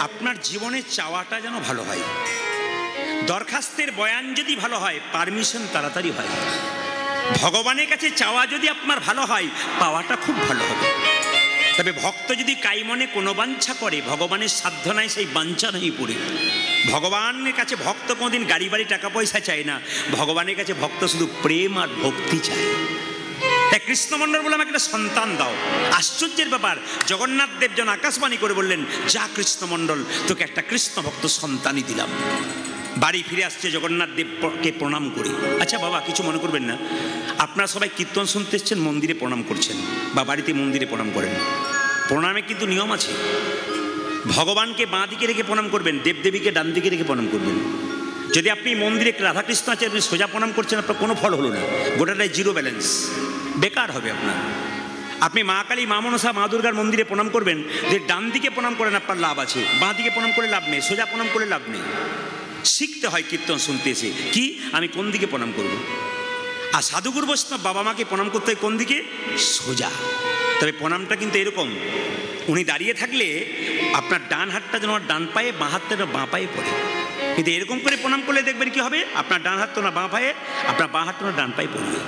আপনার জীবনে চাওয়াটা যেন ভালো হয়, দরখাস্তের বয়ান যদি ভালো হয় পারমিশন তাড়াতাড়ি হয়। ভগবানের কাছে চাওয়া যদি আপনার ভালো হয় পাওয়াটা খুব ভালো হবে। তবে ভক্ত যদি কাইমনে কোনো বাঞ্ছা করে ভগবানের সাধ্য নাই সেই বাঞ্ছা নেই পড়ে। ভগবানের কাছে ভক্ত কোনোদিন গাড়ি বাড়ি টাকা পয়সা চায় না, ভগবানের কাছে ভক্ত শুধু প্রেম আর ভক্তি চায়। তাই কৃষ্ণমণ্ডল বলে আমাকে একটা সন্তান দাও। আশ্চর্যের ব্যাপার, জগন্নাথ দেব যেন আকাশবাণী করে বললেন, যা কৃষ্ণমণ্ডল, তোকে একটা কৃষ্ণ ভক্ত সন্তানই দিলাম। বাড়ি ফিরে আসছে জগন্নাথ দেবকে প্রণাম করে। আচ্ছা বাবা, কিছু মনে করবেন না, আপনারা সবাই কীর্তন শুনতে এসছেন, মন্দিরে প্রণাম করছেন বা বাড়িতে মন্দিরে প্রণাম করেন। প্রণামে কিন্তু নিয়ম আছে। ভগবানকে বাঁ দিকে রেখে প্রণাম করবেন, দেবদেবীকে ডান দিকে রেখে প্রণাম করবেন। যদি আপনি মন্দিরে রাধাকৃষ্ণ আছে আপনি সোজা প্রণাম করছেন, আপনার কোনো ফল হলো না, গোটাটাই জিরো ব্যালেন্স, বেকার হবে আপনার। আপনি মা কালী, মা মনসা, মা দুর্গার মন্দিরে প্রণাম করবেন, যে ডান দিকে প্রণাম করেন আপনার লাভ আছে, বাঁ দিকে প্রণাম করে লাভ নেই, সোজা প্রণাম করে লাভ নেই। শিখতে হয় কীর্তন শুনতে এসে কি আমি কোন দিকে প্রণাম করব। আর সাধুগুরু বৈষ্ণব বাবা মাকে প্রণাম করতে হয় কোন দিকে? সোজা। তবে প্রণামটা কিন্তু এরকম, উনি দাঁড়িয়ে থাকলে আপনার ডান হাতটা যেন ডান পায়ে, বাঁ হাতটা যেন বাঁ পায়ে পড়ে। কিন্তু এরকম করে প্রণাম করলে দেখবেন কি হবে, আপনার ডান হাত তো না বাঁ পায়ে, আপনার বাঁ হাতটা না ডান পায়ে পড়বে।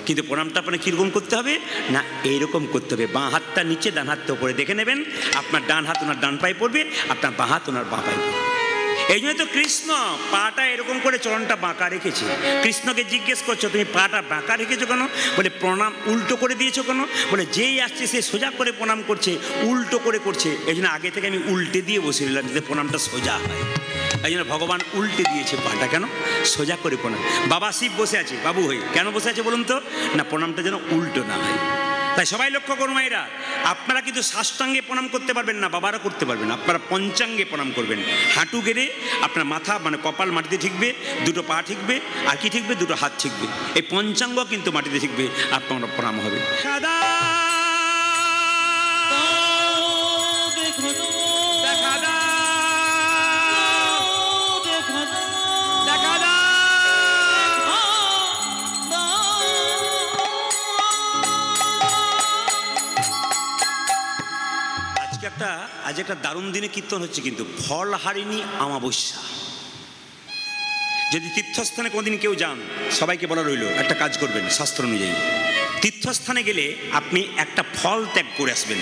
কিন্তু প্রণামটা আপনার কীরকম করতে হবে না, এইরকম করতে হবে, বাঁ হাতটা নিচে ডান হাতটা উপরে। দেখে নেবেন আপনার ডান হাত ওনার ডান পায়ে পড়বে, আপনার বাঁ হাত ওনার বাঁ পায়ে পড়বে। এই জন্য তো কৃষ্ণ পাটা এরকম করে চরণটা বাঁকা রেখেছে। কৃষ্ণকে জিজ্ঞেস করছো তুমি পাটা বাঁকা রেখেছো কেন? বলে প্রণাম উল্টো করে দিয়েছো কেন? বলে যেই আসছে সে সোজা করে প্রণাম করছে, উল্টো করে করছে, এই জন্য আগে থেকে আমি উল্টে দিয়ে বসে নিলাম যাতে প্রণামটা সোজা হয়। এই জন্য ভগবান উল্টে দিয়েছে পাটা, কেন? সোজা করে প্রণাম। বাবা শিব বসে আছে বাবু হয়ে, কেন বসে আছে বলুন তো? না, প্রণামটা যেন উল্টো না হয়। তাই সবাই লক্ষ্য করুন মায়েরা, আপনারা কিন্তু সাষ্টাঙ্গে প্রণাম করতে পারবেন না, বাবারা করতে পারবেন, আপনারা পঞ্চাঙ্গে প্রণাম করবেন। হাঁটু গেড়ে আপনার মাথা মানে কপাল মাটিতে ঠিকবে, দুটো পা ঠিকবে, আর কি ঠিকবে? দুটো হাত ঠিকবে। এই পঞ্চাঙ্গ কিন্তু মাটিতে ঠিকবে, আপনার প্রণাম হবে। আজ একটা দারুণ দিনে কীর্তন হচ্ছে, কিন্তু ফলহারিণী অমাবস্যা। যদি তীর্থস্থানে কোনোদিন কেউ যান, সবাইকে বলা রইল একটা কাজ করবেন শাস্ত্র অনুযায়ী। তীর্থস্থানে গেলে আপনি একটা ফল ত্যাগ করে আসবেন।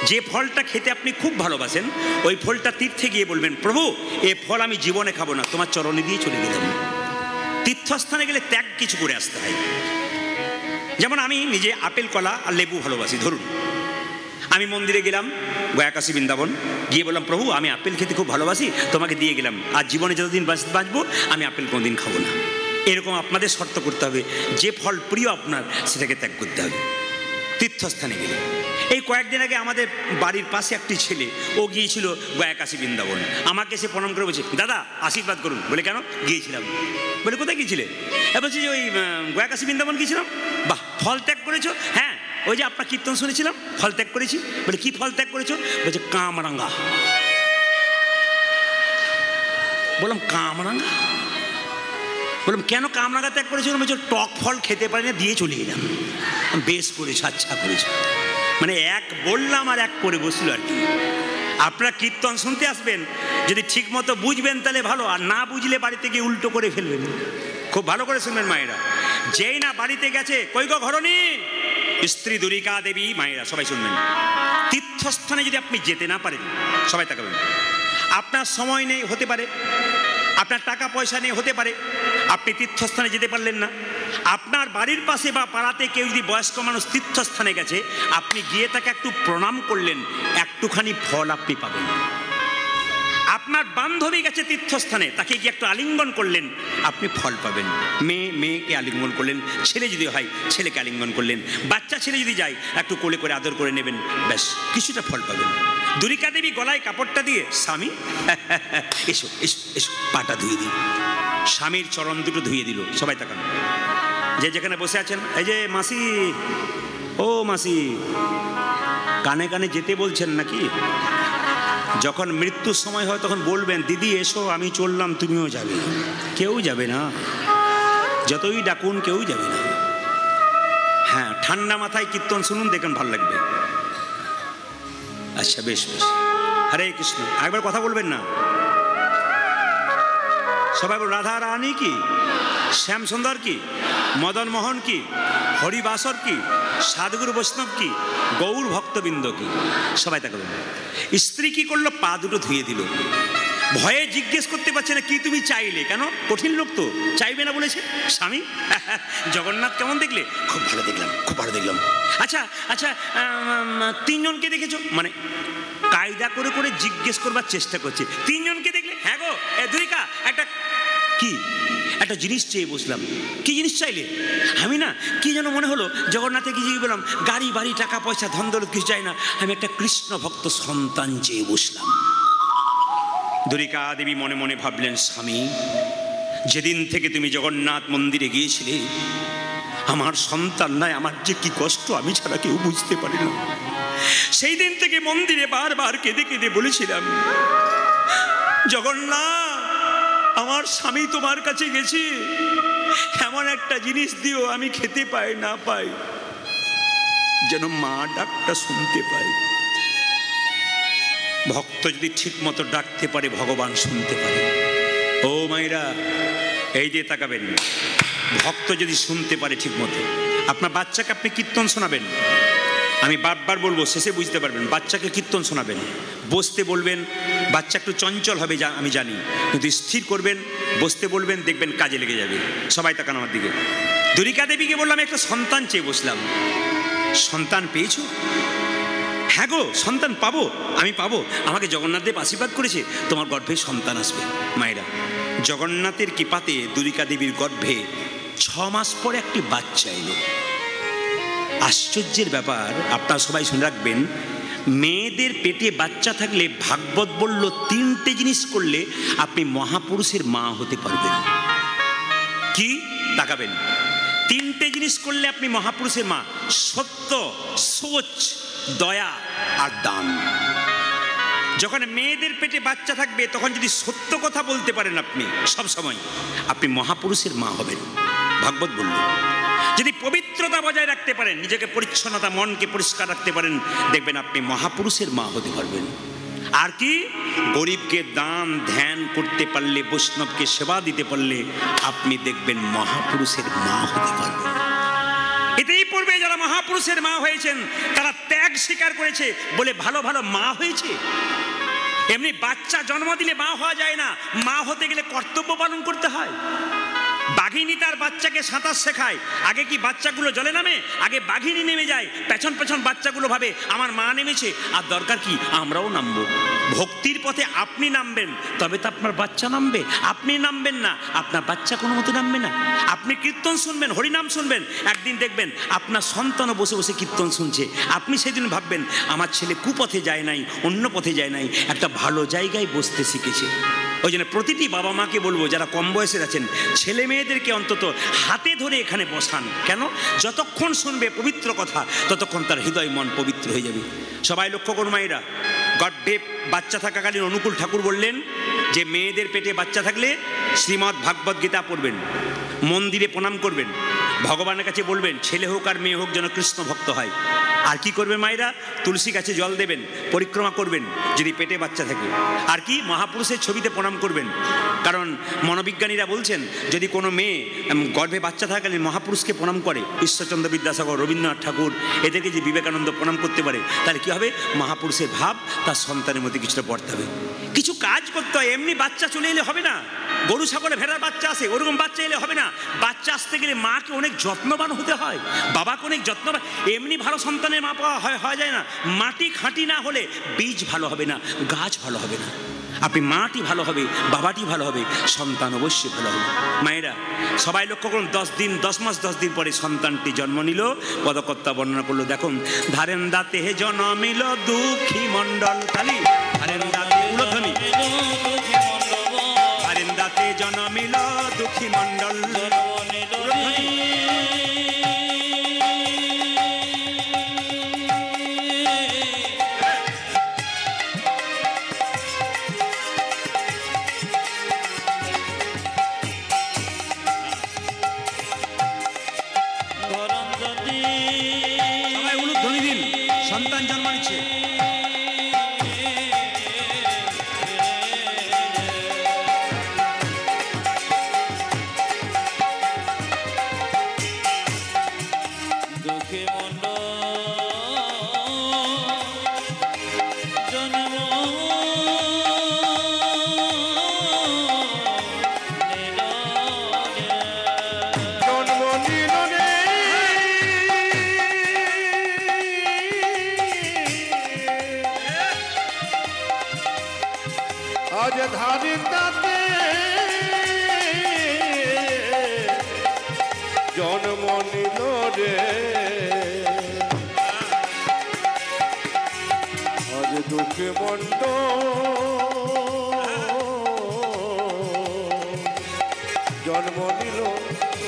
যে ফলটা খেতে আপনি খুব ভালোবাসেন, ওই ফলটা তীর্থে গিয়ে বলবেন, প্রভু এ ফল আমি জীবনে খাবো না, তোমার চরণে দিয়ে চলে গেলাম। তীর্থস্থানে গেলে ত্যাগ কিছু করে আসতে হয়। যেমন আমি নিজে আপেল, কলা আর লেবু ভালোবাসি। ধরুন আমি মন্দিরে গেলাম, গয়াকাশী বৃন্দাবন, গিয়ে বললাম প্রভু আমি আপেল খেতে খুব ভালোবাসি, তোমাকে দিয়ে গেলাম, আর জীবনে যতদিন বাঁচবো আমি আপেল কোনোদিন খাবো না। এরকম আপনাদের শর্ত করতে হবে, যে ফল প্রিয় আপনার সেটাকে ত্যাগ করতে হবে তীর্থস্থানে গেলে। এই কয়েকদিন আগে আমাদের বাড়ির পাশে একটি ছেলে, ও গিয়েছিল গয়াকাশী বৃন্দাবন, আমাকে সে প্রণাম করে বলছে, দাদা আশীর্বাদ করুন। বলে কেন? গিয়েছিলাম। বলে কোথায় গিয়েছিলে? বলছি যে ওই গয়াকাশী বৃন্দাবন গিয়েছিলাম। বাহ, ফল ত্যাগ করেছো? হ্যাঁ, ওই যে আপনার কীর্তন শুনেছিলাম, ফল ত্যাগ করেছি। বলে কি ফল ত্যাগ করেছো? বলছে কামরাঙ্গা। বললাম কামরাঙ্গা? বললাম কেন কামরাঙ্গা ত্যাগ করেছো? বলছে টক ফল খেতে পারি না, দিয়ে চলে এলাম। বেশ করেছো, আচ্ছা করেছো। মানে এক বললাম আর এক করে বসলো আর কি। আপনারা কীর্তন শুনতে আসবেন, যদি ঠিক মতো বুঝবেন তাহলে ভালো, আর না বুঝলে বাড়িতে গিয়ে উল্টো করে ফেলবেন। খুব ভালো করে শুনবেন মায়েরা। যেই না বাড়িতে গেছে, কই গো ঘরণী, স্ত্রী দুরিকা দেবী, মায়েরা সবাই শুনবেন, তীর্থস্থানে যদি আপনি যেতে না পারেন, সবাই তাকাবেন, আপনার সময় নেই হতে পারে, আপনার টাকা পয়সা নেই হতে পারে, আপনি তীর্থস্থানে যেতে পারলেন না, আপনার বাড়ির পাশে বা পাড়াতে কেউ যদি বয়স্ক মানুষ তীর্থস্থানে গেছে, আপনি গিয়ে তাকে একটু প্রণাম করলেন, একটুখানি ফল আপনি পাবেন। আপনার বান্ধবী গেছে তীর্থস্থানে, তাকে গিয়ে একটু আলিঙ্গন করলেন, আপনি ফল পাবেন। মেয়েকে আলিঙ্গন করলেন, ছেলে যদি হয় ছেলেকে আলিঙ্গন করলেন, বাচ্চা ছেলে যদি যায় একটু কোলে করে আদর করে নেবেন, ব্যাস কিছুটা ফল পাবেন। দুরিকা দেবী গলায় কাপড়টা দিয়ে, স্বামী এসো এসো এসো, পাটা ধুয়ে দিই। স্বামীর চরণ দুটো ধুয়ে দিল। সবাই তাকান, যে যেখানে বসে আছেন, এই যে মাসি, ও মাসি, কানে কানে যেতে বলছেন নাকি? যখন মৃত্যুর সময় হয় তখন বলবেন, দিদি এসো আমি চললাম, তুমিও যাবে। কেউ যাবে না। যতই ডাকুন কেউই যাবে না। হ্যাঁ, ঠান্ডা মাথায় কীর্তন শুনুন, দেখুন ভালো লাগবে। আচ্ছা, বেশ বেশ, হরে কৃষ্ণ। একবার কথা বলবেন না সবাই? রাধা রানী কি, শ্যাম সুন্দর কি, মদন মোহন কি, হরিবাসর কি, সাধুগুরু বৈষ্ণব কি, গৌর ভক্তবৃন্দ কি, সবাই তাকে বলবে। স্ত্রী কি করলো? পা দুটো ধুয়ে দিল। ভয়ে জিজ্ঞেস করতে পারছে না কি তুমি চাইলে, কেন? কঠিন লোক তো, চাইবে না বলেছে স্বামী। জগন্নাথ কেমন দেখলে? খুব ভালো দেখলাম, খুব ভালো দেখলাম। আচ্ছা আচ্ছা, তিনজনকে দেখেছো? মানে কায়দা করে করে জিজ্ঞেস করবার চেষ্টা করছে, তিনজনকে দেখলে? হ্যাঁ গো, দুইকা একটা কি একটা জিনিস চেয়ে বসলাম। কি জিনিস চাইলে? আমি না কি যেন মনে হলো জগন্নাথে কি জিজ্ঞেস বললাম, গাড়ি বাড়ি টাকা পয়সা ধন দৌলত কিছু চাই না, আমি একটা কৃষ্ণ ভক্ত সন্তান চেয়ে বসলাম। দ্বারিকা দেবী মনে মনে ভাবলেন, স্বামী, যেদিন থেকে তুমি জগন্নাথ মন্দিরে গিয়েছিলে আমার সন্তান নাই, আমার যে কি কষ্ট আমি ছাড়া কেউ বুঝতে পারি না। সেই দিন থেকে মন্দিরে বারবার কেঁদে কেঁদে বলেছিলাম, জগন্নাথ, আমার স্বামী তোমার কাছে গেছি, এমন একটা জিনিস দিও আমি খেতে পাই না পাই, যেন মা ডাকটা শুনতে পাই। ভক্ত যদি ঠিক মতো ডাকতে পারে ভগবান শুনতে পারে। ও মায়েরা, এই যে তাকাবেন, ভক্ত যদি শুনতে পারে ঠিক মতো, আপনার বাচ্চাকে আপনি কীর্তন শোনাবেন, আমি বারবার বলবো, শেষে বুঝতে পারবেন। বাচ্চাকে কীর্তন শোনাবেন, বসতে বলবেন, বাচ্চা একটু চঞ্চল হবে আমি জানি, কিন্তু স্থির করবেন, বসতে বলবেন, দেখবেন কাজে লেগে যাবে। সবাই তাকান আমার দিকে। দ্বারিকা দেবীকে বললাম একটা সন্তান চেয়ে বসলাম। সন্তান পেয়েছো? হ্যাঁ গো, সন্তান পাবো, আমি পাবো, আমাকে জগন্নাথ দেব আশীর্বাদ করেছে, তোমার গর্ভে সন্তান আসবে। মায়েরা, জগন্নাথের কৃপাতে দ্বারিকা দেবীর গর্ভে 6 মাস পরে একটি বাচ্চা এলো। আশ্চর্যের ব্যাপার, আপনারা সবাই শুনে রাখবেন, মেয়েদের পেটে বাচ্চা থাকলে ভাগবত বলল 3টে জিনিস করলে আপনি মহাপুরুষের মা হতে পারবেন। কি? তাকাবেন, 3টে জিনিস করলে আপনি মহাপুরুষের মা: সত্য, সোচ, দয়া আর দান। যখন মেয়েদের পেটে বাচ্চা থাকবে তখন যদি সত্য কথা বলতে পারেন আপনি সব সময়, আপনি মহাপুরুষের মা হবেন, ভাগবত বলল। যদি পবিত্রতা বজায় রাখতে পারেন, নিজেকে পরিচ্ছন্নতা, মনকে পরিষ্কার রাখতে পারেন, দেখবেন আপনি মহাপুরুষের মা হতে পারবেন। আর কি? গরিবকে দান ধ্যান করতে পারলে, বৈষ্ণবকে সেবা দিতে পারলে আপনি দেখবেন মহাপুরুষের মা হতে পারবেন। এতেই পূর্বে যারা মহাপুরুষের মা হয়েছেন তারা ত্যাগ স্বীকার করেছে বলে ভালো ভালো মা হয়েছে। এমনি বাচ্চা জন্ম দিলে মা হওয়া যায় না, মা হতে গেলে কর্তব্য পালন করতে হয়। বাঘিনী তার বাচ্চাকে সাঁতার শেখায়, আগে কি বাচ্চাগুলো জলে নামে? আগে বাঘিনী নেমে যায়, পেছন পেছন বাচ্চাগুলো ভাবে আমার মা নেমেছে, আর দরকার কি আমরাও নামবো। ভক্তির পথে আপনি নামবেন তবে তো আপনার বাচ্চা নামবে, আপনি নামবেন না আপনার বাচ্চা কোনো মতে নামবে না। আপনি কীর্তন শুনবেন, হরিনাম শুনবেন, একদিন দেখবেন আপনার সন্তানও বসে বসে কীর্তন শুনছে। আপনি সেদিন ভাববেন আমার ছেলে কুপথে যায় নাই, অন্য পথে যায় নাই, একটা ভালো জায়গায় বসতে শিখেছে। ওই জন্য প্রতিটি বাবা মাকে বলবো, যারা কম বয়সের আছেন, ছেলে মেয়েদেরকে অন্তত হাতে ধরে এখানে বসান। কেন? যতক্ষণ শুনবে পবিত্র কথা ততক্ষণ তার হৃদয় মন পবিত্র হয়ে যাবে। সবাই লক্ষ্য করুন মায়েরা, গর্ভে বাচ্চা থাকাকালীন অনুকূল ঠাকুর বললেন যে মেয়েদের পেটে বাচ্চা থাকলে শ্রীমদ্ ভাগবত গীতা পড়বেন, মন্দিরে প্রণাম করবেন, ভগবানের কাছে বলবেন ছেলে হোক আর মেয়ে হোক যেন কৃষ্ণ ভক্ত হয়। আর কি করবেন মায়েরা? তুলসী গাছে জল দেবেন, পরিক্রমা করবেন যদি পেটে বাচ্চা থাকে। আর কি? মহাপুরুষের ছবিতে প্রণাম করবেন, কারণ মনোবিজ্ঞানীরা বলছেন যদি কোনো মেয়ে গর্ভে বাচ্চা থাকাকালীন মহাপুরুষকে প্রণাম করে, ঈশ্বরচন্দ্র বিদ্যাসাগর, রবীন্দ্রনাথ ঠাকুর, এদেরকে যে বিবেকানন্দ প্রণাম করতে পারে, তাহলে কী হবে? মহাপুরুষের ভাব তার সন্তানের মধ্যে কিছুটা পড়তে হবে। কিছু কাজ করতে হয়, এমনি বাচ্চা চলে এলে হবে না। গরু ছাগলে ভেড়ার বাচ্চা আসে, ওরকম বাচ্চা এলে হবে না। বাচ্চা আসতে গেলে মাকে অনেক যত্নবান হতে হয়, বাবাকে অনেক যত্নবান। এমনি ভালো সন্তানের মা পাওয়া হয় যায় না। মাটি খাঁটি না হলে বীজ ভালো হবে না, গাছ ভালো হবে না। আপনি মাটি ভালো হবে, বাবাটি ভালো হবে, সন্তান অবশ্যই ভালো হবে। মায়েরা সবাই লক্ষ্য করুন, 10 মাস 10 দিন পরে সন্তানটি জন্ম নিল। পদকর্তা বর্ণনা করলো, দেখুন, ধারেন দাতে জন্মিল দুঃখী মণ্ডল কালী, ধারেন দাতে উলধ্বনি, ধারেন দাতে জন্মিল দুঃখী মণ্ডল। বলছে। আজ ধারিতাতে জন্ম নিল রে, আজ দুঃখে মন্ড জন্ম নিল,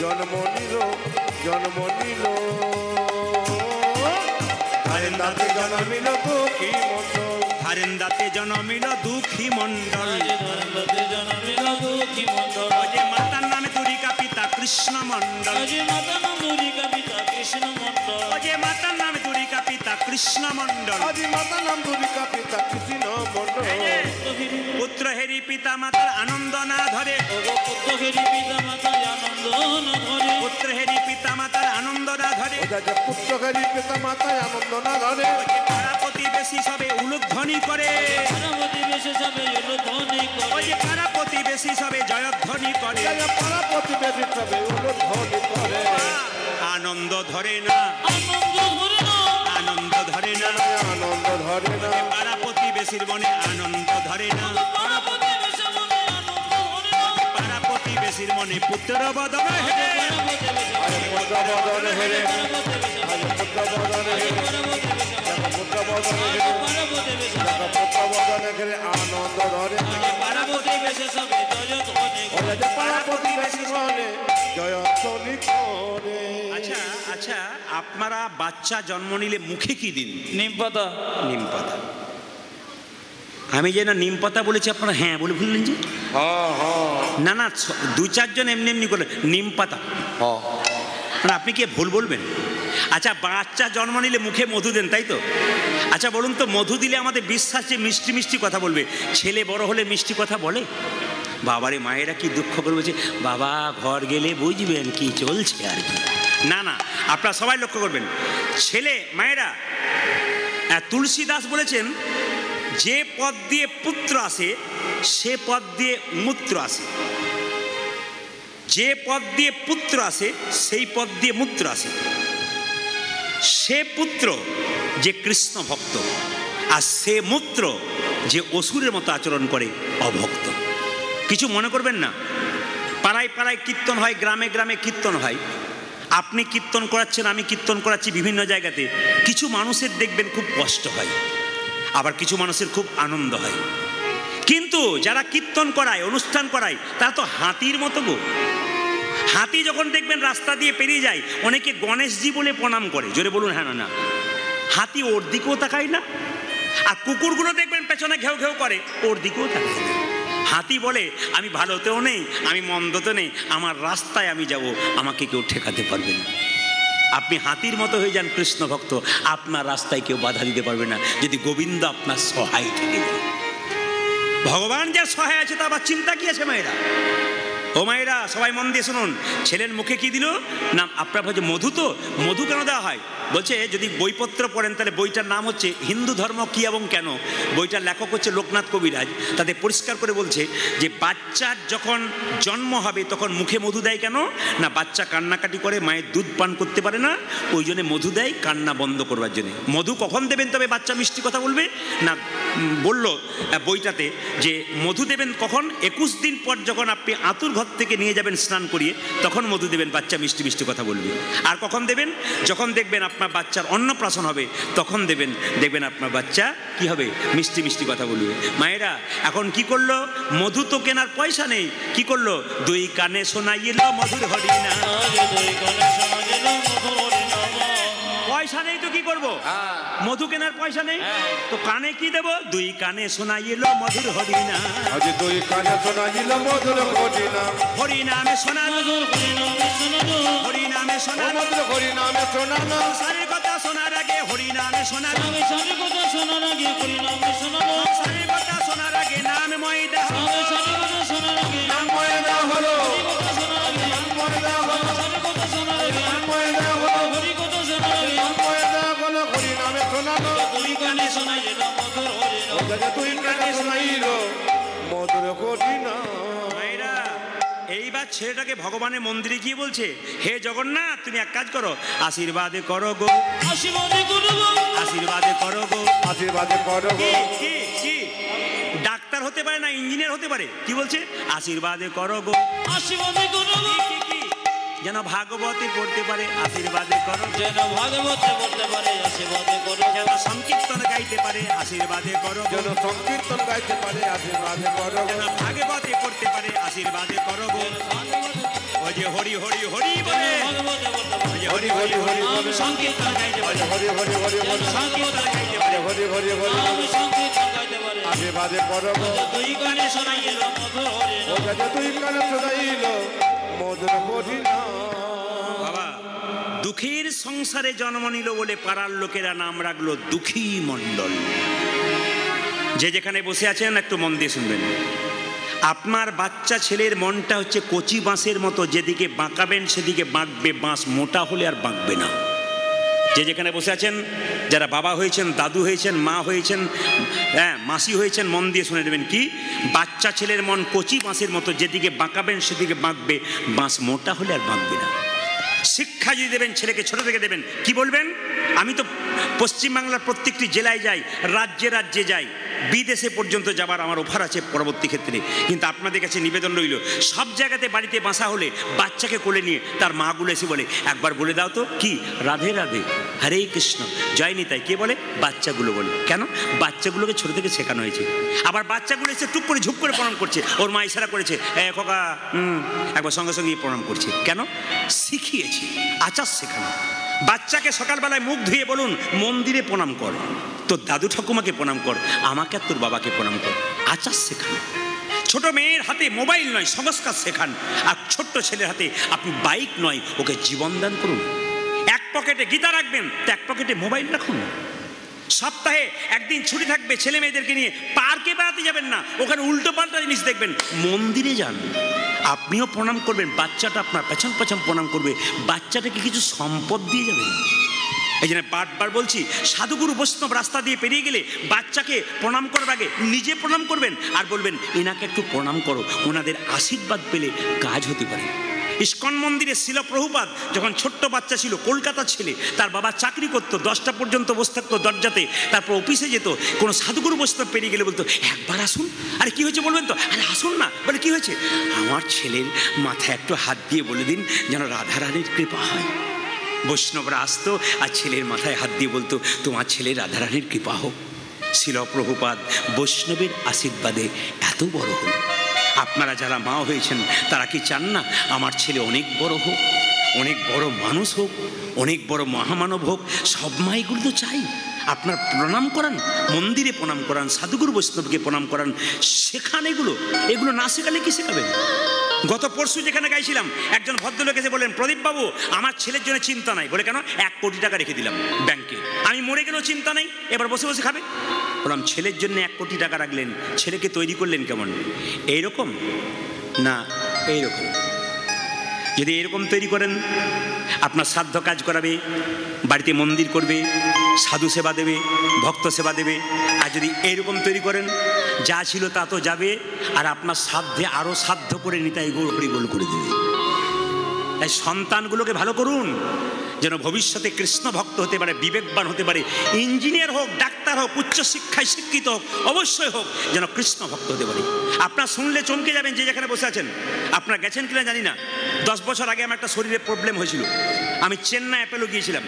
জন্ম নিল, জন্ম নিল, ধারিতাতে জন্মিল দুঃখী মন্ডল, হারেন্দাতে জন্মিল দুঃখী মণ্ডল, জন্মিল দুঃখী মণ্ডল, যে মাতার নামে দুরিকা পিতা কৃষ্ণ মণ্ডল, মাতা নাম দুর্গা পিতা কৃষ্ণ মণ্ডল, যে মাতার নামে দুরিকা পিতা কৃষ্ণ মণ্ডল, আজ মাতা নাম দুরিকা পিতা কৃষ্ণ মন্ডল, পুত্র হেরি পিতা মাতার আনন্দ না ধরে, পুত্র হেরি পিতা মাতার আনন্দ না ধরে, পুত্র হেরি পিতা মাতার আনন্দ না ধরে, পুত্র হেরি পিতা মাতায় আনন্দ না ধরে, পাড়া প্রতিবেশী সবে উলুধ্বনি করে, প্রতিবেশী সবে উলুধ্বনি করে, যে পাড়া প্রতিবেশী সবে জয়ধ্বনি করে, পাড়া প্রতিবেশী সবে উলুধ্বনি করে, আনন্দ ধরে না, আনন্দ ধরে না, আনন্দ ধরে না, আনন্দ ধরে না, পাড়া প্রতিবেশীর মনে আনন্দ ধরে না, পাড়া প্রতিবেশী মনে আনন্দ ধরে না, পাড়া প্রতিবেশীর মনে পুত্র বদন হেরে, আজ পুত্র বদন হেরে, আজ পুত্র বদন হেরে, পুত্র বদন হেরে, পুত্র বদন হেরে আনন্দ ধরে, পাড়া প্রতিবেশী সবে জয়ধ্বনি করে, পাড়া প্রতিবেশী মনে জয়ধ্বনি করে। আচ্ছা আচ্ছা, আপনারা বাচ্চা জন্ম নিলে মুখে কি দিন? নিম পাতা, নিম পাতা। আমি যে না নিম পাতা বলেছি, আপনারা হ্যাঁ বলে ভুললেন যে? না না, দু চারজন এমনি এমনি করলেন নিম পাতা, মানে আপনি কি ভুল বলবেন? আচ্ছা, বাচ্চা জন্ম নিলে মুখে মধু দেন, তাই তো? আচ্ছা বলুন তো, মধু দিলে আমাদের বিশ্বাস যে মিষ্টি মিষ্টি কথা বলবে, ছেলে বড় হলে মিষ্টি কথা বলে? বাবারে, মায়েরা কি দুঃখ করে বলছে, বাবা ঘর গেলে বুঝবেন কি চলছে আর কি। না না, আপনারা সবাই লক্ষ্য করবেন, ছেলে মায়েরা, তুলসী দাস বলেছেন, যে পদ দিয়ে পুত্র আসে সে পদ দিয়ে মূত্র আসে, যে পদ দিয়ে পুত্র আসে সেই পদ দিয়ে মূত্র আসে। সে পুত্র যে কৃষ্ণ ভক্ত, আর সে মূত্র যে অসুরের মতো আচরণ করে অভক্ত। কিছু মনে করবেন না, পাড়ায় পাড়ায় কীর্তন হয়, গ্রামে গ্রামে কীর্তন হয়, আপনি কীর্তন করাচ্ছেন, আমি কীর্তন করাচ্ছি বিভিন্ন জায়গাতে, কিছু মানুষের দেখবেন খুব কষ্ট হয়, আবার কিছু মানুষের খুব আনন্দ হয়। কিন্তু যারা কীর্তন করায়, অনুষ্ঠান করায়, তারা তো হাতির মতো গো। হাতি যখন দেখবেন রাস্তা দিয়ে পেরিয়ে যায়, অনেকে গণেশজি বলে প্রণাম করে, জোরে বলুন হ্যাঁ না না। হাতি ওর দিকেও তাকায় না, আর কুকুরগুলো দেখবেন পেছনে ঘেউ ঘেউ করে, ওর দিকেও তাকায় না। হাতি বলে আমি ভালোতেও নেই, আমি মন্দতে নেই, আমার রাস্তায় আমি যাব, আমাকে কেউ ঠেকাতে পারবে না। আপনি হাতির মতো হয়ে যান কৃষ্ণ ভক্ত, আপনার রাস্তায় কেউ বাধা দিতে পারবে না, যদি গোবিন্দ আপনার সহায় থেকে যায়। ভগবান যার সহায় আছে, তা আবার চিন্তা কি আছে মায়েরা? ও মায়েরা, সবাই মন দিয়ে শুনুন, ছেলের মুখে কি দিল নাম? আপনার ভাবছে মধু, তো মধু কেন দেওয়া হয়? বলছে যদি বইপত্র পড়েন তাহলে বইটার নাম হচ্ছে হিন্দু ধর্ম কি এবং কেন। বইটার লেখক হচ্ছে লোকনাথ কবিরাজ। তাদের পরিষ্কার করে বলছে যে বাচ্চার যখন জন্ম হবে তখন মুখে মধু দেয় কেন না? বাচ্চা কান্নাকাটি করে, মায়ের দুধ পান করতে পারে না, ওই জন্য মধু দেয় কান্না বন্ধ করবার জন্য। মধু কখন দেবেন তবে বাচ্চা মিষ্টি কথা বলবে না? বলল বইটাতে যে মধু দেবেন কখন? 21 দিন পর যখন আপনি আতুর ঘর থেকে নিয়ে যাবেন স্নান করিয়ে, তখন মধু দেবেন, বাচ্চা মিষ্টি মিষ্টি কথা বলবে। আর কখন দেবেন? যখন দেখবেন আপনার বাচ্চার অন্নপ্রাশন হবে, তখন দেবেন, দেখবেন আপনার বাচ্চা কি হবে? মিষ্টি মিষ্টি কথা বলবে। মায়েরা এখন কি করলো? মধু তো কেনার পয়সা নেই, কি করলো? দুই কানে শোনাইল মধুর হরিনাম। পয়সা পয়সা নেই তো কি করব? হ্যাঁ। মধু কেনার পয়সা নেই তো কানে কি দেব? দুই কানে শোনাইল মধুর হরিনাম, আজ দুই কানে শোনাইল মধুর হরিনাম, হরিনামে শোনালো, হরিনামে শোনালো, মধুর হরিনামে শোনানো, সারের কথা শোনার আগে হরিনামে শোনালো, সারে কথা শোনার আগে হরিনামে শোনালো, সারের কথা শোনার আগে নাম ময়দা, সারে কথা শোনার আগে নাম ময়দা হলো, কথা শোনার আগে নাম ময়দা হলো, সারে কথা শোনার আগে নাম ময়দা হলো, হরি কথা শোনার আগে নাম ময়দা হলো, হরিনামে শোনানো, দুই কানে শোনাইলে মধুর হরিনাম। ওটাকে দুই কানে শোনাইল মধুর হরিনাম। মায়েরা, এইবার ছেলেটাকে ভগবানের মন্দিরে গিয়ে বলছে, হে জগন্নাথ তুমি এক কাজ করো, আশীর্বাদে করো গো, আশীর্বাদে করব, আশীর্বাদে করো গো। আশীর্বাদে করো গো। কি কি ডাক্তার হতে পারে না ইঞ্জিনিয়ার হতে পারে? কি বলছে? আশীর্বাদে করো গো। আশীর্বাদে করব, কি যেন ভাগবতে পড়তে পারে, আশীর্বাদে করো। যেন ভাগবতে পড়তে পারে, আশীর্বাদে করো, যেন সংকীর্তন গাইতে পারে, আশীর্বাদে করো গো। যেন সংকীর্তন গাইতে পারে, আশীর্বাদে করো গো। যেন ভাগবতে পড়তে পারে, আশীর্বাদে করো গো। ওই যে হরি হরি হরি বলে, ভাগবতে পড়তে পারে, ওই যে হরি হরি হরি বলে, সংকীর্তন গাইতে পারে, হরি হরি হরি বলে, সংকীর্তন গাইতে পারে, হরি হরি হরি বলে, আমি সংকীর্তন গাইতে পারে, আশীর্বাদে করো গো। দুই কানে শোনাইল মধুর হরিনাম। ওটাকে দুই কানে শোনাইল মধুর হরিনাম। বাবা দুঃখের সংসারে জন্ম নিল বলে পাড়ার লোকেরা নাম রাখলো দুঃখী মণ্ডল। যে যেখানে বসে আছেন একটু মন দিয়ে শুনবেন। আপনার বাচ্চা ছেলের মনটা হচ্ছে কচি বাঁশের মতো, যেদিকে বাঁকাবেন সেদিকে বাঁকবে, বাঁশ মোটা হলে আর বাঁকবে না। যে যেখানে বসে আছেন, যারা বাবা হয়েছেন, দাদু হয়েছেন, মা হয়েছেন, হ্যাঁ মাসি হয়েছেন, মন দিয়ে শুনে নেবেন। কি? বাচ্চা ছেলের মন কচি বাঁশের মতো, যেদিকে বাঁকাবেন সেদিকে বাঁকবে, বাঁশ মোটা হলে আর বাঁকবে না। শিক্ষা যদি দেবেন ছেলেকে ছোট থেকে দেবেন, কি বলবেন? আমি তো পশ্চিমবাংলার প্রত্যেকটি জেলায় যাই, রাজ্যে রাজ্যে যাই, বিদেশে পর্যন্ত যাবার আমার অফার আছে পরবর্তী ক্ষেত্রে। কিন্তু আপনাদের কাছে নিবেদন রইল, সব জায়গাতে বাড়িতে বাসা হলে বাচ্চাকে কোলে নিয়ে তার মাগুলো এসে বলে, একবার বলে দাও তো কি রাধে রাধে হরে কৃষ্ণ জয় নিতাই। কে বলে? বাচ্চাগুলো বলে। কেন? বাচ্চাগুলোকে ছোট থেকে শেখানো হয়েছে। আবার বাচ্চাগুলো এসে টুক করে ঝুপ করে প্রণাম করছে, ওর মা ইশারা করেছে, খোকা একবার সঙ্গে সঙ্গে প্রণাম করছে। কেন? শিখিয়েছি, আচার শেখানো। বাচ্চাকে সকালবেলায় মুখ ধুয়ে বলুন মন্দিরে প্রণাম কর, তোর দাদু ঠাকুমাকে প্রণাম কর, আমাকে আর তোর বাবাকে প্রণাম কর। আচার শেখান। ছোট মেয়ের হাতে মোবাইল নয়, সংস্কার শেখান। আর ছোট্ট ছেলের হাতে আপনি বাইক নয়, ওকে জীবন দান করুন। এক পকেটে গীতা রাখবেন তো এক পকেটে মোবাইল রাখুন। সপ্তাহে একদিন ছুটি থাকবে, ছেলে মেয়েদেরকে নিয়ে পার্কে বেড়াতে যাবেন না, ওখানে উল্টো পাল্টা জিনিস দেখবেন, মন্দিরে যান। আপনিও প্রণাম করবেন, বাচ্চাটা আপনার পেছন পেছন প্রণাম করবে, বাচ্চাটাকে কিছু সম্পদ দিয়ে যাবেন। এই জন্য বারবার বলছি, সাধুগুরু বৈষ্ণব রাস্তা দিয়ে পেরিয়ে গেলে বাচ্চাকে প্রণাম করার আগে নিজে প্রণাম করবেন আর বলবেন এনাকে একটু প্রণাম করো, ওনাদের আশীর্বাদ পেলে কাজ হতে পারে। ইস্কন মন্দিরে শিল প্রভুপাদ যখন ছোট্ট বাচ্চা ছিল, কলকাতা ছেলে, তার বাবা চাকরি করতো, 10টা পর্যন্ত বসে থাকতো দরজাতে, তারপর অফিসে যেত। কোনো সাধুগুরু বৈষ্ণব পেরিয়ে গেলে বলতো একবার আসুন। আরে কি হয়েছে বলবেন তো? আরে আসুন না। বলে কি হয়েছে? আমার ছেলের মাথায় একটু হাত দিয়ে বলে দিন যেন রাধারানীর কৃপা হয়। বৈষ্ণবরা আসতো আর ছেলের মাথায় হাত দিয়ে বলতো তোমার ছেলে রাধারানীর কৃপা হোক। শিল প্রভুপাদ বৈষ্ণবের আশীর্বাদে এত বড় হল। আপনারা যারা মা হয়েছেন তারা কি চান না আমার ছেলে অনেক বড় হোক, অনেক বড় মানুষ হোক, অনেক বড় মহামানব হোক? সব মাইগুলো তো চাই। আপনার প্রণাম করান, মন্দিরে প্রণাম করান, সাধুগুরু বৈষ্ণবকে প্রণাম করান, শেখান। এগুলো না শেখালে কি শেখাবেন? গত পরশু যেখানে গাইছিলাম, একজন ভদ্রলোক এসে বললেন প্রদীপ বাবু আমার ছেলের জন্য চিন্তা নাই। বলে কেন? 1 কোটি টাকা রেখে দিলাম ব্যাংকে, আমি মরে গেলেও চিন্তা নাই, এবার বসে বসে খাবে। বললাম ছেলের জন্য 1 কোটি টাকা রাখলেন, ছেলেকে তৈরি করলেন কেমন? এইরকম না এইরকম? যদি এরকম তৈরি করেন, আপনার সাধ্য কাজ করাবে, বাড়িতে মন্দির করবে, সাধু সেবা দেবে, ভক্ত সেবা দেবে। আর যদি এইরকম তৈরি করেন, যা ছিল তা তো যাবে, আর আপনার সাধ্যে আরও সাধ্য করে নিতাই গোল হরিগোল করে দেবে। তাই সন্তানগুলোকে ভালো করুন, যেন ভবিষ্যতে কৃষ্ণ ভক্ত হতে পারে, বিবেকবান হতে পারে, ইঞ্জিনিয়ার হোক, ডাক্তার হোক, উচ্চশিক্ষায় শিক্ষিত হোক, অবশ্যই হোক, যেন কৃষ্ণ ভক্ত হতে পারে। আপনার শুনলে চমকে যাবেন যে যেখানে বসে আছেন। আপনারা গেছেন কিনা জানি না, 10 বছর আগে আমার একটা শরীরে প্রবলেম হয়েছিল। আমি চেন্নাই অ্যাপেলো গিয়েছিলাম।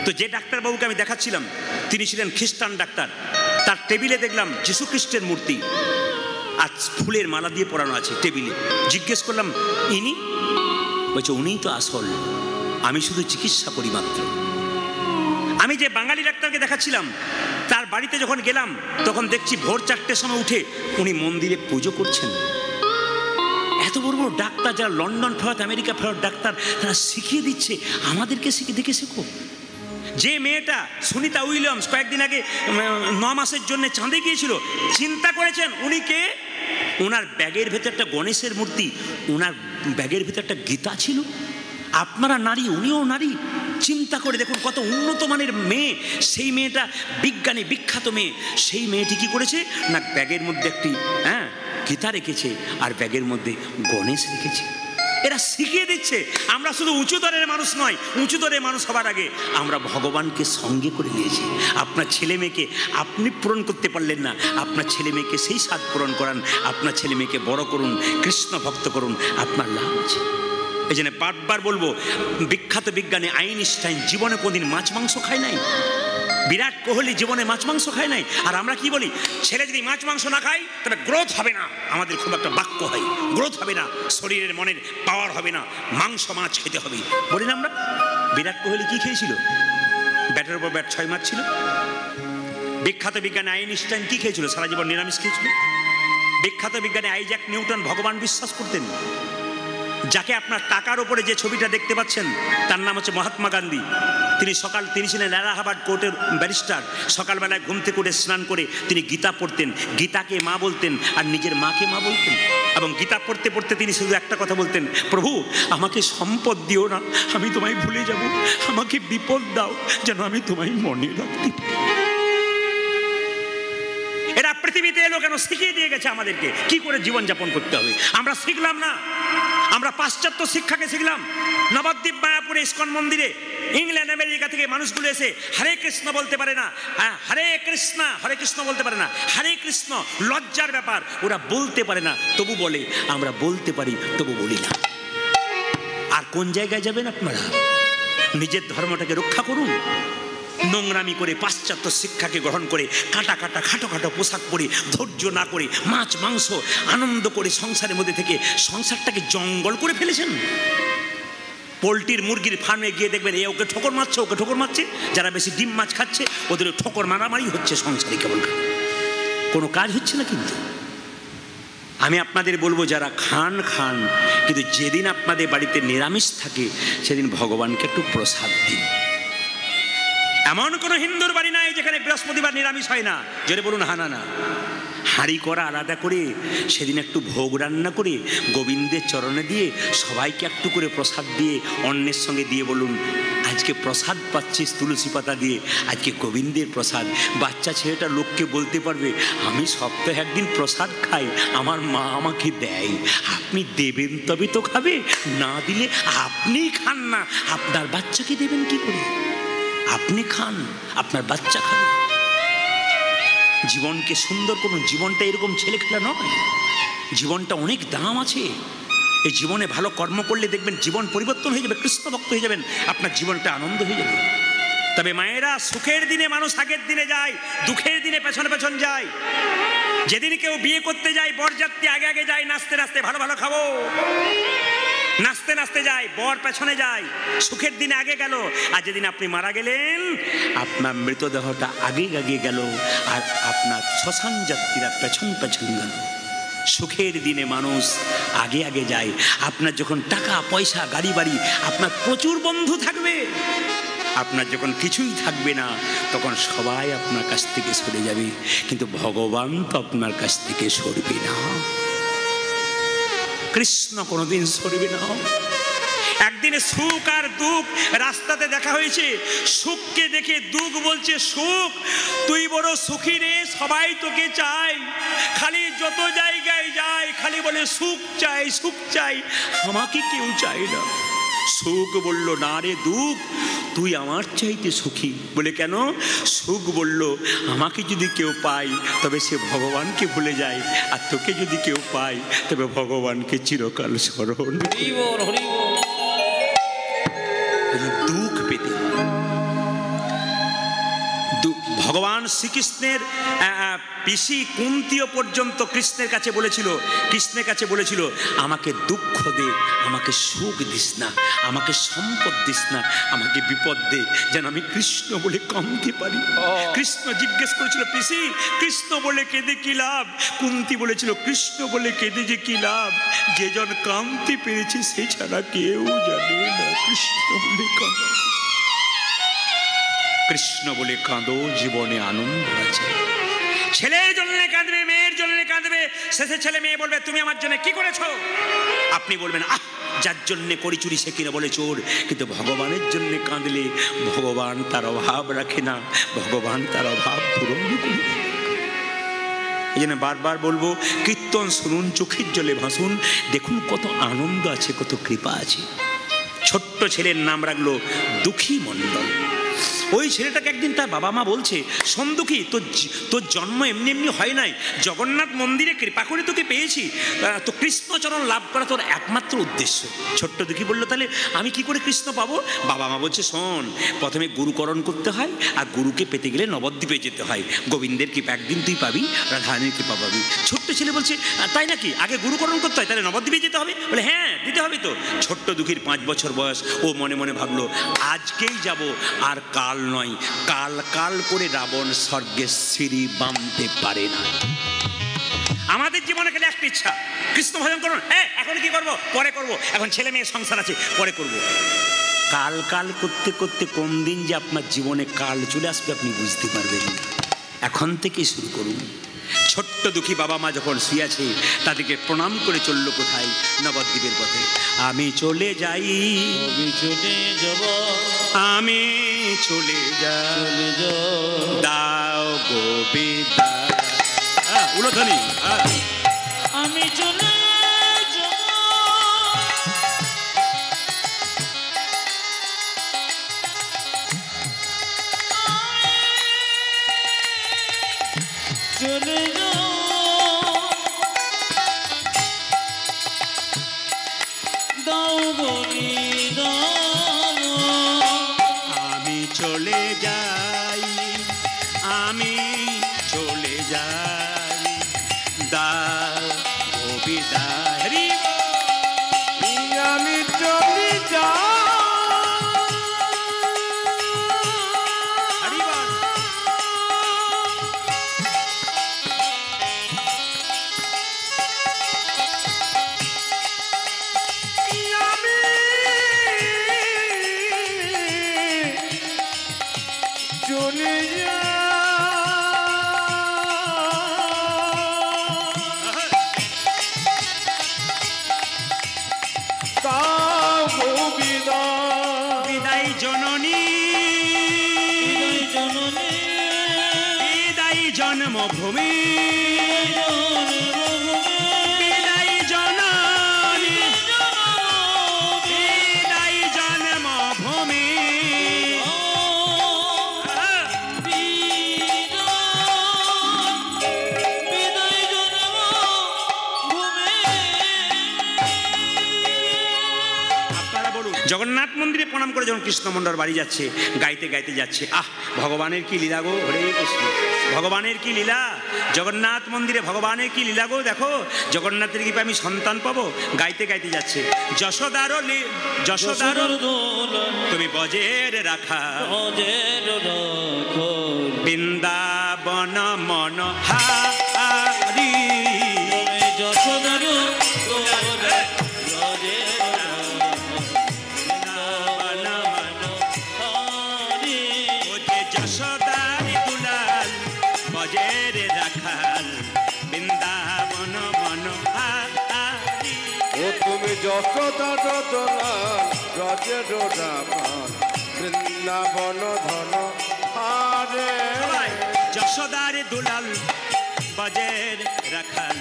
তো যে ডাক্তারবাবুকে আমি দেখাচ্ছিলাম তিনি ছিলেন খ্রিস্টান ডাক্তার। তার টেবিলে দেখলাম যীশু খ্রিস্টের মূর্তি আর ফুলের মালা দিয়ে পরানো আছে টেবিলে। জিজ্ঞেস করলাম ইনি? বলছে উনিই তো আসল, আমি শুধু চিকিৎসা করি মাত্র। আমি যে বাঙালি ডাক্তারকে দেখাচ্ছিলাম তার বাড়িতে যখন গেলাম তখন দেখছি ভোর 4টের সময় উঠে উনি মন্দিরে পুজো করছেন। এত বড় বড় ডাক্তার যারা লন্ডন ফেরত আমেরিকা ফেরত ডাক্তার, তারা শিখিয়ে দিচ্ছে, আমাদেরকে দেখে শেখো। যে মেয়েটা সুনিতা উইলিয়ামস কয়েকদিন আগে 9 মাসের জন্য চাঁদে গিয়েছিল, চিন্তা করেছেন উনি কে? ওনার ব্যাগের ভেতর একটা গণেশের মূর্তি, ওনার ব্যাগের ভেতর একটা গীতা ছিল। আপনারা নারী, উনিও নারী, চিন্তা করে দেখুন কত উন্নত মানের মেয়ে। সেই মেয়েটা বিজ্ঞানী, বিখ্যাত মেয়ে, সেই মেয়েটি কি করেছে না ব্যাগের মধ্যে একটি গীতা রেখেছে আর ব্যাগের মধ্যে গণেশ রেখেছে। এরা শিখিয়ে দিচ্ছে। আমরা শুধু উঁচু দরের মানুষ নয়, উঁচু দরের মানুষ হবার আগে আমরা ভগবানকে সঙ্গে করে নিয়েছি। আপনার ছেলে মেয়েকে আপনি পূরণ করতে পারলেন না, আপনার ছেলে মেয়েকে সেই স্বাদ পূরণ করান, আপনার ছেলে মেয়েকে বড় করুন, কৃষ্ণ ভক্ত করুন, আপনার লাভ আছে। এই জন্য বারবার বলবো, বিখ্যাত বিজ্ঞানী আইনস্টাইন জীবনে কোনদিন মাছ মাংস খায় নাই, বিরাট কোহলি জীবনে মাছ মাংস খায় নাই। আর আমরা কি বলি, ছেলে যদি মাছ মাংস না খায় তবে গ্রোথ হবে না। আমাদের খুব একটা বাক্য হয়, গ্রোথ হবে না, শরীরের মনের পাওয়ার হবে না, মাংস মাছ খেতে হবে বলি না আমরা। বিরাট কোহলি কি খেয়েছিল? ব্যাটের উপর ব্যাট 6 মাস ছিল। বিখ্যাত বিজ্ঞানী আইনস্টাইন কি খেয়েছিল? সারা জীবন নিরামিষ খেয়েছিল। বিখ্যাত বিজ্ঞানী আইজ্যাক নিউটন ভগবান বিশ্বাস করতেন। যাকে আপনার টাকার উপরে যে ছবিটা দেখতে পাচ্ছেন তার নাম হচ্ছে মহাত্মা গান্ধী। তিনি ছিলেন এলাহাবাদ কোর্টের ব্যারিস্টার। সকালবেলায় ঘুম থেকে উঠে স্নান করে তিনি গীতা পড়তেন, গীতাকে মা বলতেন আর নিজের মাকে মা বলতেন। এবং গীতা পড়তে পড়তে তিনি শুধু একটা কথা বলতেন, প্রভু আমাকে সম্পদ দিও না, আমি তোমায় ভুলে যাব, আমাকে বিপদ দাও যেন আমি তোমায় মনে রাখতে পারি। এরা পৃথিবীতে এলো কেন? শিখিয়ে দিয়ে গেছে আমাদেরকে কি করে জীবনযাপন করতে হবে। আমরা শিখলাম না, আমরা পাশ্চাত্য শিক্ষাকে শিখলাম। নবদ্বীপ মায়াপুরে ইস্কন মন্দিরে ইংল্যান্ড আমেরিকা থেকে মানুষগুলো এসে হরে কৃষ্ণ বলতে পারে না, হরে কৃষ্ণ বলতে পারে না, হরে কৃষ্ণ লজ্জার ব্যাপার, ওরা বলতে পারে না তবু বলে, আমরা বলতে পারি তবু বলি না। আর কোন জায়গায় যাবেন আপনারা? নিজের ধর্মটাকে রক্ষা করুন। নোংরামি করে পাশ্চাত্য শিক্ষাকে গ্রহণ করে কাটা কাটা খাটো খাটো পোশাক পরে ধৈর্য না করে মাছ মাংস আনন্দ করে সংসারের মধ্যে থেকে সংসারটাকে জঙ্গল করে ফেলেছেন। পোলট্রির মুরগির ফার্মে গিয়ে দেখবেন এ ওকে ঠোকর মারছে, ওকে ঠোকর মারছে। যারা বেশি ডিম মাছ খাচ্ছে ওদের ঠোকর মারামারি হচ্ছে সংসারে, কেবল কোনো কাজ হচ্ছে না। কিন্তু আমি আপনাদের বলবো, যারা খান কিন্তু যেদিন আপনাদের বাড়িতে নিরামিষ থাকে সেদিন ভগবানকে একটু প্রসাদ দিন। এমন কোনো হিন্দুর বাড়ি নাই যেখানে বৃহস্পতিবার নিরামিষ হয় না। জোরে বলুন হা না। হাঁড়ি করা আলাদা করে সেদিন একটু ভোগ রান্না করে গোবিন্দের চরণে দিয়ে সবাইকে একটু করে প্রসাদ দিয়ে অন্যের সঙ্গে দিয়ে বলুন, আজকে প্রসাদ পাচ্ছিস তুলসী পাতা দিয়ে, আজকে গোবিন্দের প্রসাদ। বাচ্চা ছেলেটা লোককে বলতে পারবে, আমি সপ্তাহে একদিন প্রসাদ খাই, আমার মা আমাকে দেয়, আপনি দেবেন তবে তো খাবে, না দিলে আপনিই খান না, আপনার বাচ্চাকে দেবেন কি করে? আপনি খান, আপনার বাচ্চা খাবে। জীবনকে সুন্দর করুন। জীবনটা এরকম ছেলে খেলা নয়, জীবনটা অনেক দাম আছে। এই জীবনে ভালো কর্ম করলে দেখবেন জীবন পরিবর্তন হয়ে যাবে, কৃষ্ণ ভক্ত হয়ে যাবেন, আপনার জীবনটা আনন্দ হয়ে যাবে। তবে মায়েরা, সুখের দিনে মানুষ আগের দিনে যায়, দুঃখের দিনে পেছন যায়। যেদিন কেউ বিয়ে করতে যায় বরযাত্রী আগে যায়, নাচতে নাচতে ভালো খাবো, নাচতে নাচতে যায়, বর পেছনে যায়, সুখের দিনে আগে গেল। আর যেদিন আপনি মারা গেলেন আপনার মৃতদেহটা আগে গেল আর আপনার শ্মশান যাত্রীরা পেছন গেল। সুখের দিনে মানুষ আগে যায়। আপনার যখন টাকা পয়সা গাড়ি বাড়ি, আপনার প্রচুর বন্ধু থাকবে, আপনার যখন কিছুই থাকবে না তখন সবাই আপনার কাছ থেকে সরে যাবে, কিন্তু ভগবান তো আপনার কাছ থেকে সরবে না। কৃষ্ণ কোনোদিন সরবে না। একদিনে সুখ আর দুঃখ রাস্তাতে দেখা হয়েছে। সুখকে দেখে দুঃখ বলছে, সুখ তুই বড় সুখী রে, সবাই তোকে চাই, খালি যত জায়গায় যায় খালি বলে সুখ চাই, আমাকে কেউ চায় না। সুখ বলল, না রে দুঃখ, তুই আমার চাইতে সুখী। বলে কেন? সুখ বলল, আমাকে যদি কেউ পায় তবে সে ভগবানকে ভুলে যায়, আর তোকে যদি কেউ পায় তবে ভগবানকে চিরকাল স্মরণ। দুঃখ পেতে ভগবান শ্রীকৃষ্ণের পিসি কুন্তিও পর্যন্ত কৃষ্ণের কাছে বলেছিল আমাকে দুঃখ দে, আমাকে সুখ দিস না, আমাকে সম্পদ দিস না, আমাকে বিপদ দে, যেন আমি কৃষ্ণ বলে কাঁদতে পারি। কৃষ্ণ জিজ্ঞেস করেছিল, পিসি কৃষ্ণ বলে কেঁদে কি লাভ? কুন্তি বলেছিল, কৃষ্ণ বলে কেঁদে যে কি লাভ, যে জন কাঁদতে পেরেছে সে ছাড়া কেউ জানে না। কৃষ্ণ বলে কাঁদো, জীবনে আনন্দ আছে। ছেলের জন্য কাঁদবে, মেয়ের জন্য কাঁদবে, শেষে ছেলে মেয়ে বলবে তুমি আমার জন্য কি করেছো? আপনি বলবেন আহ, যার জন্য করি চুরি সে কিনা বলে চোর। কিন্তু ভগবানের জন্য কাঁদলে ভগবান তার অভাব রাখে না, ভগবান তার অভাব পূরণ করে। এই জন্য বারবার বলবো, কীর্তন শুনুন, চোখের জলে ভাসুন, দেখুন কত আনন্দ আছে, কত কৃপা আছে। ছোট্ট ছেলের নাম রাখলো দুঃখী মণ্ডল। ওই ছেলেটাকে একদিন তার বাবা মা বলছে, শোন দুঃখী, তোর জন্ম এমনি এমনি হয় নাই, জগন্নাথ মন্দিরে কৃপা করে তোকে পেয়েছি, তো কৃষ্ণচরণ লাভ করা তোর একমাত্র উদ্দেশ্য। ছোট্ট দুঃখী বললো, তাহলে আমি কি করে কৃষ্ণ পাবো? বাবা মা বলছে, শোন, প্রথমে গুরুকরণ করতে হয়, আর গুরুকে পেতে গেলে নবদ্বীপে যেতে হয়। গোবিন্দের কৃপা একদিন তুই পাবি, রাধারানীর কৃপা পাবি। ছোট্ট ছেলে বলছে, তাই নাকি? আগে গুরুকরণ করতে হয়, তাহলে নবদ্বীপে যেতে হবে? বলে হ্যাঁ, দিতে হবে তো। ছোট্ট দুঃখীর 5 বছর বয়স। ও মনে মনে ভাবলো, আজকেই যাব, আর কাল নয়, কাল কাল করে রাবণ স্বর্গে সিঁড়ি বাঁধতে পারে না। আমাদের জীবনে খেলে একটা ইচ্ছা, কৃষ্ণ ভজন করুন, এখন কি করব? পরে করব, এখন ছেলে মেয়ের সংসার আছে, পরে করব। কাল কাল করতে করতে কোন দিন যে আপনার জীবনে কাল চলে আসবে আপনি বুঝতে পারবেন না। এখন থেকে শুরু করুন। ছোট্ট দুঃখী বাবা মা যখন শুয়েছে, তাদেরকে প্রণাম করে চলল কোথায়? নবদ্বীপের পথে। আমি চলে যাই, আমি চলে যাব, আমি চলে যাই, দাও গোবিন্দা। উলধ্বনি। আমি চলে যাব, চলে যাব, দাও গোবিন্দা। আমি চলে যাই, আমি চলে যাই, দাও গোবিন্দা। হরি বল। আমি চলি হরি বল। চলে বিদায় জননী, বিদায় জননী, বিদায় জন্মভূমি, বিদায় জননী, বিদায় জন্মভূমি। জগন্নাথ মন্দিরে প্রণাম করে যখন কৃষ্ণমন্ডল বাড়ি যাচ্ছে, গাইতে গাইতে যাচ্ছে, আহ ভগবানের কি লীলা গো, হরে কৃষ্ণ, ভগবানের কি লীলা। জগন্নাথ মন্দিরে ভগবানের কি লীলা গো, দেখো জগন্নাথের কৃপায় আমি সন্তান পাবো। গাইতে গাইতে যাচ্ছে, যশোদারো যশোদারো তুমি বজের রাখা, বৃন্দাবন মন হারি। যশোদারো যশোদারি দুলাল বজের রাখাল, বৃন্দাবন মন হারি। ও তুমি যশোদা দোলাল রজে রাখাল, বৃন্দাবন ধন হারে। যশোদারি দুলাল বজের রাখাল,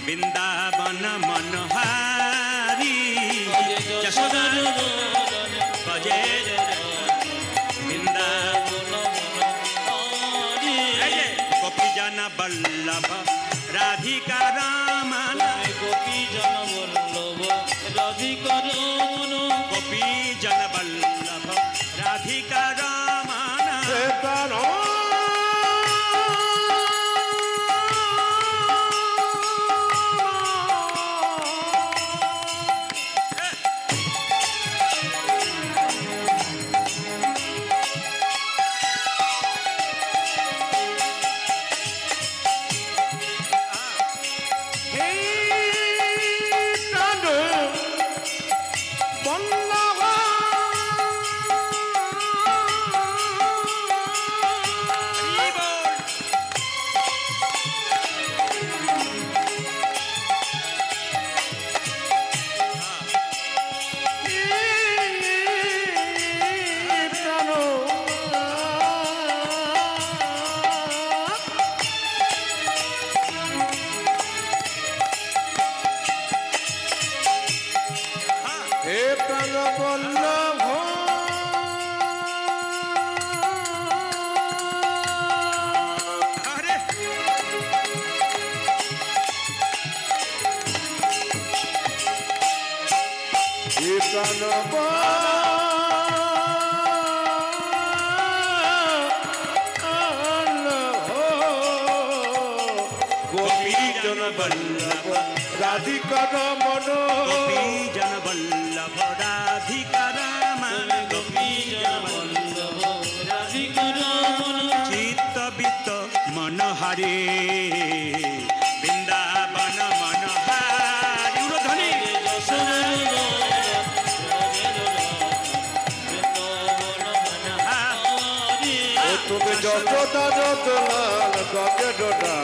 বৃন্দাবন মন হারি। যশোদারি বজের গোপী জন বল্লভ রাধিকা রামন, গোপী জন বল্লভ রাধিকা রমন, গোপী জন বল্লভ রাধিকা রামন। কানব গোপী জন বল্লভ রাধিকার মন গোপী জন বল্লভ রাধিকার মন গোপী জন বল্লভ রাধিকার মন চিত্তবিত্ত মনোহরে বৃন্দাবন মনোহারি উর্ধ্বনি তুমি যত দান লাল গগে ডোডা